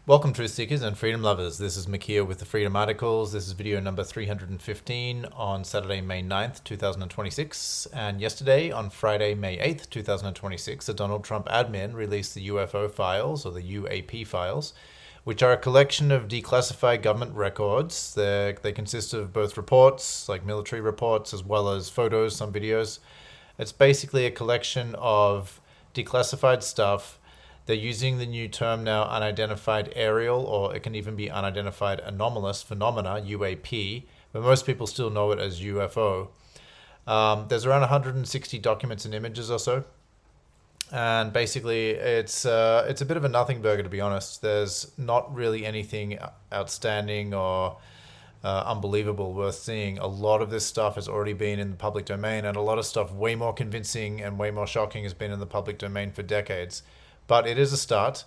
Welcome, truth seekers and freedom lovers. This is Makia with the Freedom Articles. This is video number 315 on Saturday, May 9th, 2026. And yesterday, on Friday, May 8th, 2026, a Donald Trump admin released the UFO files, or the UAP files, which are a collection of declassified government records. They consist of both reports, like military reports, as well as photos, some videos. It's basically a collection of declassified stuff. They're using the new term now, unidentified aerial, or it can even be unidentified anomalous phenomena, UAP, but most people still know it as UFO. There's around 160 documents and images or so. And basically, it's a bit of a nothing burger, to be honest. There's not really anything outstanding or unbelievable worth seeing. A lot of this stuff has already been in the public domain, and a lot of stuff way more convincing and way more shocking has been in the public domain for decades. But it is a start.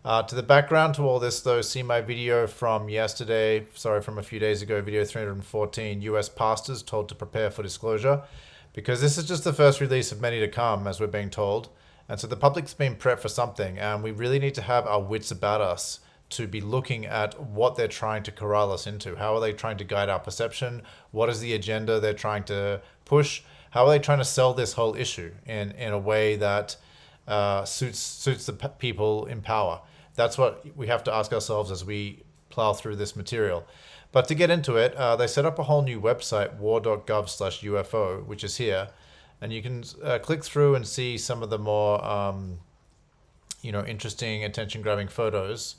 To the background to all this, though, see my video from from a few days ago, video 314, US pastors told to prepare for disclosure, because this is just the first release of many to come, as we're being told. And so the public's been prepped for something, and we really need to have our wits about us to be looking at what they're trying to corral us into. How are they trying to guide our perception? What is the agenda they're trying to push? How are they trying to sell this whole issue in a way that suits the people in power? That's what we have to ask ourselves as we plow through this material. But to get into it, they set up a whole new website, war.gov/UFO, which is here. And you can click through and see some of the more interesting, attention-grabbing photos.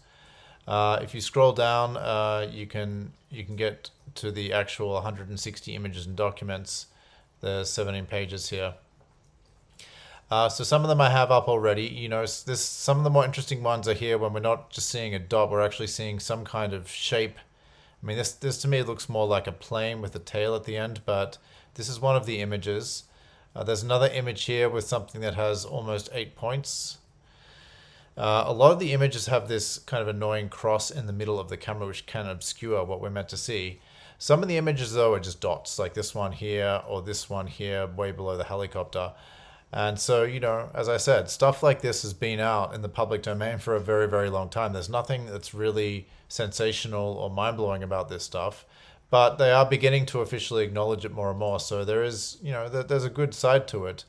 If you scroll down, you can get to the actual 160 images and documents. There's 17 pages here. So some of them I have up already. Some of the more interesting ones are here when we're not just seeing a dot, we're actually seeing some kind of shape. I mean, this to me looks more like a plane with a tail at the end, but this is one of the images. There's another image here with something that has almost 8 points. A lot of the images have this kind of annoying cross in the middle of the camera, which can obscure what we're meant to see. Some of the images, though, are just dots, like this one here or this one here, way below the helicopter. And so, as I said, stuff like this has been out in the public domain for a very, very long time. There's nothing that's really sensational or mind-blowing about this stuff, but they are beginning to officially acknowledge it more and more. So there is, there's a good side to it.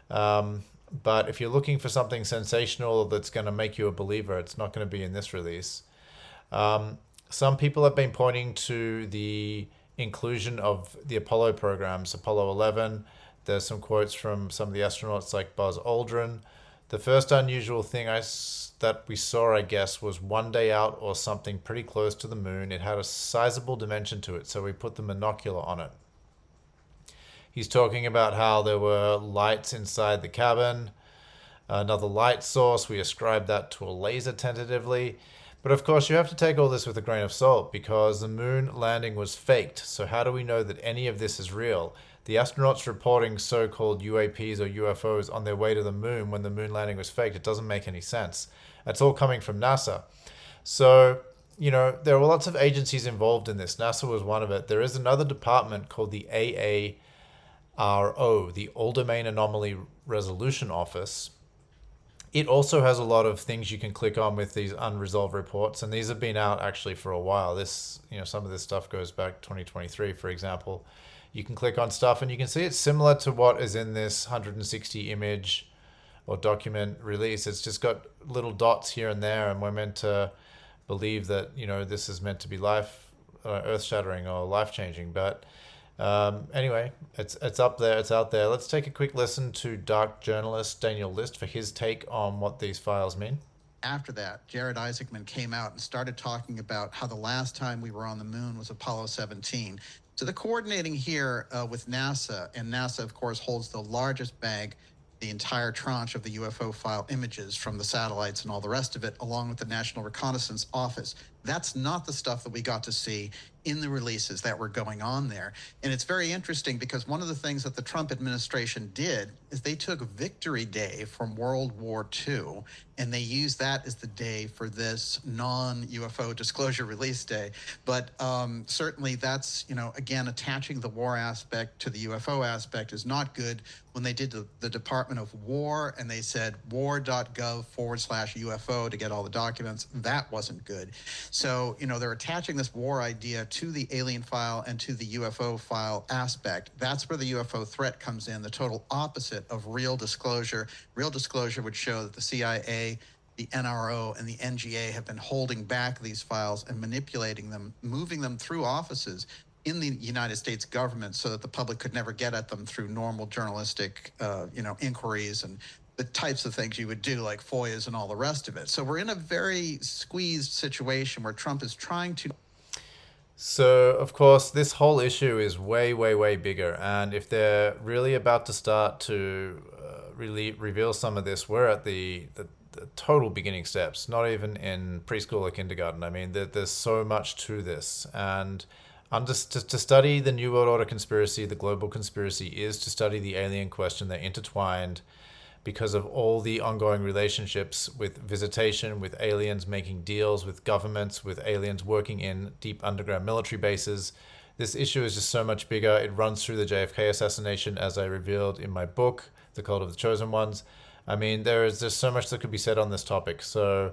But if you're looking for something sensational that's going to make you a believer, it's not going to be in this release. Some people have been pointing to the inclusion of the Apollo programs, Apollo 11. There's some quotes from some of the astronauts like Buzz Aldrin. The first unusual thing that we saw, I guess, was one day out or something pretty close to the moon. It had a sizable dimension to it, so we put the monocular on it. He's talking about how there were lights inside the cabin, another light source. We ascribed that to a laser tentatively. But of course, you have to take all this with a grain of salt, because the moon landing was faked. So how do we know that any of this is real? The astronauts reporting so-called UAPs or UFOs on their way to the moon when the moon landing was faked, it doesn't make any sense. That's all coming from NASA. So, there were lots of agencies involved in this. NASA was one of it. There is another department called the AARO, the All Domain Anomaly Resolution Office. It also has a lot of things you can click on with these unresolved reports, and these have been out actually for a while. Some of this stuff goes back 2023, for example. You can click on stuff and you can see it's similar to what is in this 160 image or document release. It's just got little dots here and there, and we're meant to believe that, this is meant to be earth-shattering or life-changing. But anyway, it's up there, it's out there. Let's take a quick listen to dark journalist Daniel List for his take on what these files mean. After that, Jared Isaacman came out and started talking about how the last time we were on the moon was Apollo 17. So the coordinating here with NASA, and NASA, of course, holds the largest bag, the entire tranche of the UFO file images from the satellites and all the rest of it, along with the National Reconnaissance Office. That's not the stuff that we got to see in the releases that were going on there. And it's very interesting because one of the things that the Trump administration did is they took Victory Day from World War II and they used that as the day for this non-UFO disclosure release day. But certainly that's, again, attaching the war aspect to the UFO aspect is not good. When they did the Department of War and they said war.gov/UFO to get all the documents, that wasn't good. So, they're attaching this war idea to the alien file and to the UFO file aspect. That's where the UFO threat comes in, the total opposite of real disclosure. Real disclosure would show that the CIA, the NRO, and the NGA have been holding back these files and manipulating them, moving them through offices in the United States government so that the public could never get at them through normal journalistic, inquiries and the types of things you would do like FOIAs and all the rest of it. So we're in a very squeezed situation where Trump is trying to... So, of course, this whole issue is way, way, way bigger. And if they're really about to start to really reveal some of this, we're at the total beginning steps, not even in preschool or kindergarten. I mean, there's so much to this. And to study the New World Order conspiracy, the global conspiracy, is to study the alien question. They're intertwined because of all the ongoing relationships with visitation, with aliens making deals with governments, with aliens working in deep underground military bases. This issue is just so much bigger. It runs through the JFK assassination, as I revealed in my book, The Cult of the Chosen Ones. I mean, there's so much that could be said on this topic. So,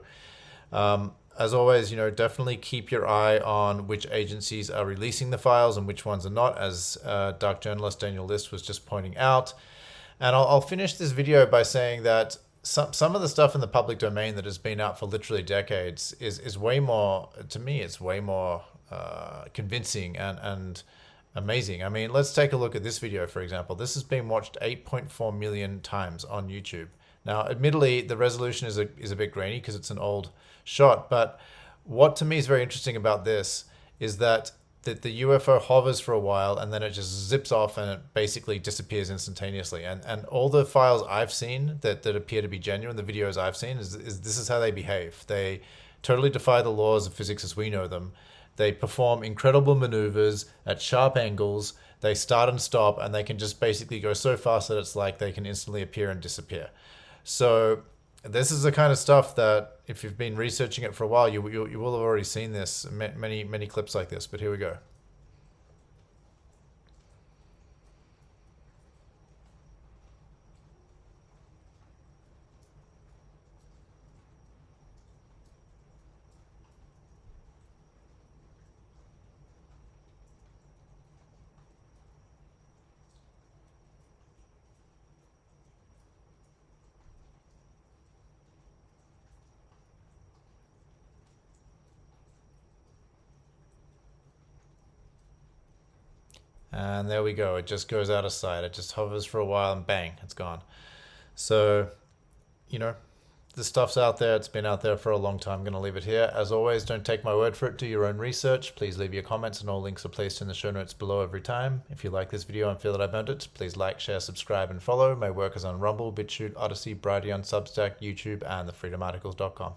as always, definitely keep your eye on which agencies are releasing the files and which ones are not, as dark journalist Daniel List was just pointing out. And I'll finish this video by saying that some of the stuff in the public domain that has been out for literally decades is way more, to me, it's way more convincing and amazing. I mean, let's take a look at this video, for example. This has been watched 8.4 million times on YouTube. Now, admittedly, the resolution is a bit grainy because it's an old shot, but what to me is very interesting about this is that the UFO hovers for a while and then it just zips off and it basically disappears instantaneously. And all the files I've seen that appear to be genuine, the videos I've seen, is this is how they behave. They totally defy the laws of physics as we know them. They perform incredible maneuvers at sharp angles. They start and stop, and they can just basically go so fast that it's like they can instantly appear and disappear. So this is the kind of stuff that if you've been researching it for a while, you will have already seen this, many clips like this, but here we go. And there we go. It just goes out of sight. It just hovers for a while and bang, it's gone. So, the stuff's out there. It's been out there for a long time. I'm going to leave it here. As always, don't take my word for it. Do your own research. Please leave your comments, and all links are placed in the show notes below every time. If you like this video and feel that I've earned it, please like, share, subscribe, and follow. My work is on Rumble, BitChute, Odysee, Brighteon, Substack, YouTube, and thefreedomarticles.com.